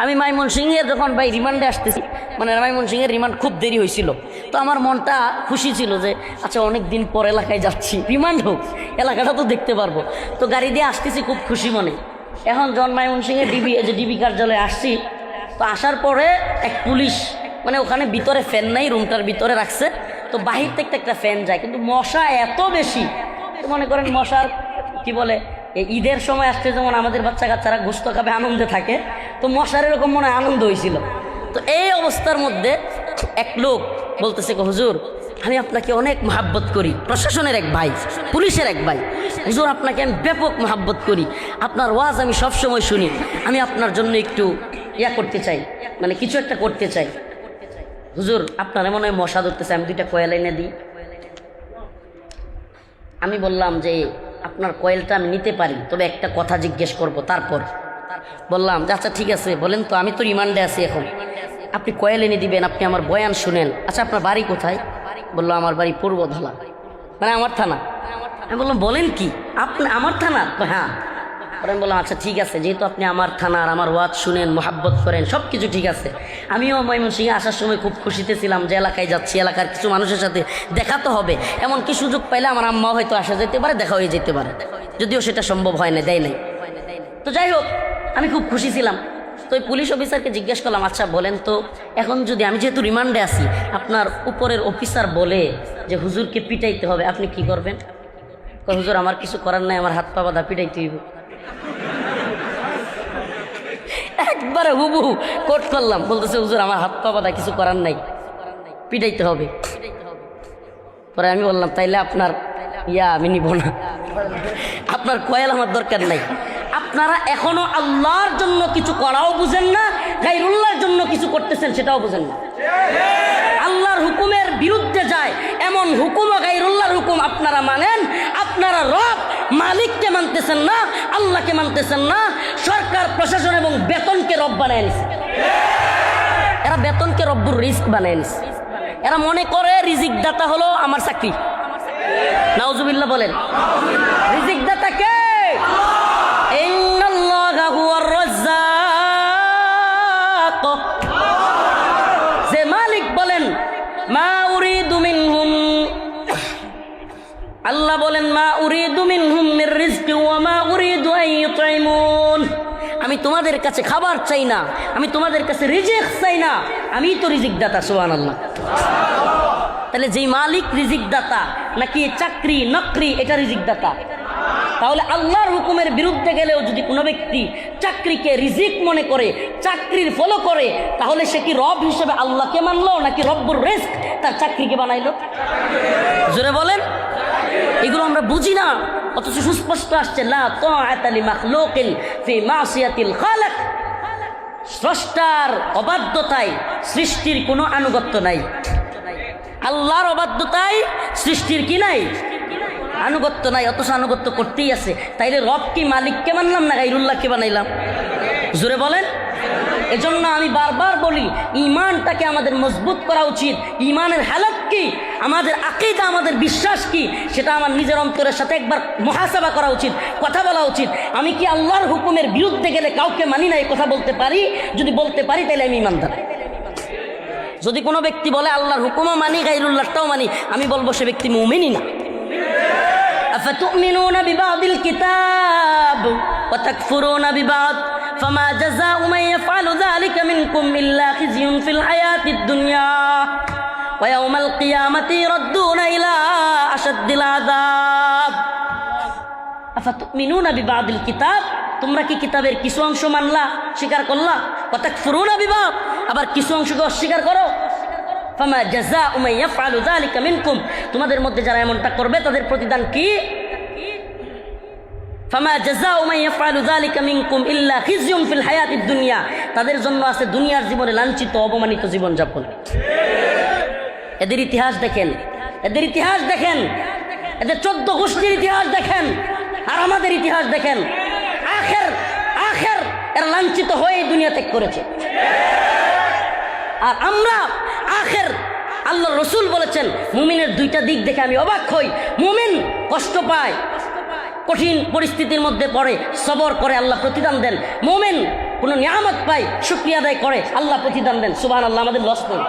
আমি ময়মনসিংহের যখন ভাই রিমান্ডে আসতেছি, মানে ময়মনসিংহের রিমান্ড খুব দেরি হয়েছিল, তো আমার মনটা খুশি ছিল যে আচ্ছা অনেক দিন পর এলাকায় যাচ্ছি, রিমান্ড হোক, এলাকাটা তো দেখতে পারবো। তো গাড়ি দিয়ে আসতেছি খুব খুশি মনে। এখন যখন ময়মনসিংহের ডিবি কার্যালয়ে আসছি, তো আসার পরে এক পুলিশ, মানে ওখানে ভিতরে ফ্যান নাই, রুমটার ভিতরে রাখছে, তো বাহির থেকে একটা ফ্যান যায়, কিন্তু মশা এত বেশি, তো মনে করেন মশার কি বলে, ঈদের সময় আসছে যেমন আমাদের বাচ্চা কাচ্চারা গোস্ত খাবে আনন্দে থাকে, তো মশার এরকম মনে হয় আনন্দ হয়েছিল। তো এই অবস্থার মধ্যে এক লোক বলতেছে, হুজুর আমি আপনাকে অনেক মহাব্বত করি, প্রশাসনের এক ভাই, পুলিশের এক ভাই, হুজুর আপনাকে আমি ব্যাপক মহাব্বত করি, আপনার ওয়াজ আমি সবসময় শুনি, আমি আপনার জন্য একটু করতে চাই, মানে কিছু একটা করতে চাই। হুজুর আপনার এমন হয় মশা ধরতেছে, আমি 2টা কয়েল এনে দিই। আমি বললাম যে আপনার কয়েলটা আমি নিতে পারি, তবে একটা কথা জিজ্ঞেস করব। তারপর বললাম যে আচ্ছা ঠিক আছে, বলেন তো, আমি তো রিমান্ডে আছি এখন, আপনি কয়েল এনে দিবেন, আপনি আমার বয়ান শুনেন, আচ্ছা আপনার বাড়ি কোথায়? বললো আমার বাড়ি পূর্বধলা, মানে আমার থানা। আমি বললাম বলেন কি, আপনি আমার থানা? হ্যাঁ। আমি বললাম আচ্ছা ঠিক আছে, যেহেতু আপনি আমার থানার, আমার ওয়াজ শুনেন, মোহাব্বত করেন, সব কিছু ঠিক আছে। আমিও ময়মনসিংহে আসার সময় খুব খুশিতে ছিলাম যে এলাকায় যাচ্ছি, এলাকার কিছু মানুষের সাথে দেখা তো হবে, এমনকি সুযোগ পাইলে আমার আম্মাও হয়তো আসা যেতে পারে, দেখা হয়ে যেতে পারে, যদিও সেটা সম্ভব হয় না, দেয় নাই। তো যাই হোক, আমি খুব খুশি ছিলাম। তো ওই পুলিশ অফিসারকে জিজ্ঞেস করলাম, আচ্ছা বলেন তো, এখন যদি আমি যেহেতু রিমান্ডে আছি, আপনার উপরের অফিসার বলে যে হুজুরকে পিটাইতে হবে, আপনি কি করবেন? হুজুর আমার কিছু করার নাই, আমার হাত পা বাঁধা, পিটাইতে হইব। একবারে হুবহু কোট করলাম, বলতেছে হুজুর আমার হাত পা বাঁধা, কিছু করার নাই, পিটাইতে হবে। পরে আমি বললাম তাইলে আপনার আমি নিব না, আপনার কয়েল আমার দরকার নাই। আপনারা এখনো আল্লাহর জন্য কিছু করাও বুঝেন না, গায়রুল্লাহর জন্য কিছু করতেছেন সেটাও বুঝেন না। আল্লাহর হুকুমের বিরুদ্ধে যায় এমন হুকুম ও গায়রুল্লাহর হুকুম আপনারা মানেন। আপনারা রব মালিককে মানতেছেন না, আল্লাহকে মানতেছেন না, সরকার প্রশাসন এবং বেতনকে রব বানায় নিছে। এরা বেতনকে রব্বুর রিস্ক বানায় নিছে। এরা মনে করে রিজিক দাতা হলো আমার চাকরি। নাউজুবিল্লাহ বলেন। রিজিক দাতা কে? ইন্নাল্লাহা হুয়ার রাজ্জাক। যে মালিক বলেন মা উরিদু মিনহুম, আল্লাহ বলেন মা উরিদু মিনহুম মির রিজকি ওয়া মা উরিদু আন ইউতঈমুন। আমি তোমাদের কাছে খাবার চাই না, আমি তোমাদের কাছে রিজিক চাই না, আমি তো রিজিক দাতা। সুবহানাল্লাহ। তাহলে যেই মালিক রিজিক দাতা, নাকি চাকরি নকরি এটা রিজিক দাতা? তাহলে আল্লাহর হুকুমের বিরুদ্ধে গেলেও যদি কোনো ব্যক্তি চাকরিকে রিজিক মনে করে, চাকরির ফলো করে, তাহলে সে কি রব হিসেবে আল্লাহকে মানলো নাকি রব্বুর রিজক তার চাকরিকে বানাইলো? জোরে বলেন। এগুলো আমরা বুঝি না, অথচ সুস্পষ্ট আসছে লা তাআতা লিমাখলুকিন ফি মাসিয়াতিল খালিক। স্রষ্টার অবাধ্যতায় সৃষ্টির কোনো আনুগত্য নাই। আল্লাহর অবাধ্যতায় সৃষ্টির কি নাই? আনুগত্য নাই, অথচ আনুগত্য করতেই আছে। তাইলে রব কি মালিককে মানলাম না গায়রুল্লাহকে বানাইলাম? জোরে বলেন। এজন্য আমি বারবার বলি, ঈমানটাকে আমাদের মজবুত করা উচিত। ঈমানের হালত কি, আমাদের আকীদা, আমাদের বিশ্বাস কি, সেটা আমার নিজের অন্তরের সাথে একবার মুহাসাবা করা উচিত, কথা বলা উচিত। আমি কি আল্লাহর হুকুমের বিরুদ্ধে গেলে কাউকে মানি না, এই কথা বলতে পারি? যদি বলতে পারি তাহলে আমি ঈমানদার। যদি কোনো ব্যক্তি বলে আল্লাহর হুকুমও মানি, গায়রুল্লাহটাও মানি, আমি বলবো সে ব্যক্তি মুমিনই না। আফাতুমিনুনা বিবাদিল কিতাব ওয়া তাকফুরুনা বিবাদ ফামা জাযাউ মান ইয়াফআলু যালিকা মিনকুম ইল্লা খিzyun ফিল হায়াতিদ দুনিয়া ওয়া ইয়াউমাল কিয়ামাতি ইরাদ্দুনা ইলা আশাদ্দিল আযাব। আফাতুমিনুনা বিবাদিল কিতাব, তোমরা কি কিতাবের কিছু অংশ মানলা, স্বীকার করলা? ওয়া তাকফুরুনা বিবাদ, আবার কিছু অংশকে অস্বীকার করো। ফামা জাযাউ মান ইয়াফআলু যালিকা মিনকুম, তোমাদের মধ্যে যারা এমনটা করবে তাদের প্রতিদান কি? ফামা জাযাউ মান ইয়াফআলু যালিকা মিনকুম ইল্লা খিzyun ফিল হায়াতিদ দুনিয়া, তাদের জন্য আছে দুনিয়ার জীবনে লাঞ্ছিত অপমানিত জীবন যাপন। এদের ইতিহাস দেখেন, এদের ইতিহাস দেখেন, এদের 14 গোষ্ঠীর ইতিহাস দেখেন, আর আমাদের ইতিহাস দেখেন। আখের এরা লাঞ্ছিত হয়ে দুনিয়া ত্যাগ করেছে। আর আমরা আখের, আল্লাহ রসুল বলেছেন মুমিনের 2টা দিক দেখে আমি অবাক হই। মুমিন কষ্ট পায়, কঠিন পরিস্থিতির মধ্যে পড়ে, সবর করে, আল্লাহ প্রতিদান দেন। মুমিন কোনো নিয়ামত পাই শুকরিয়া আদায় করে আল্লাহ প্রতিদান দেন সুবহানাল্লাহ আমাদের লস নেই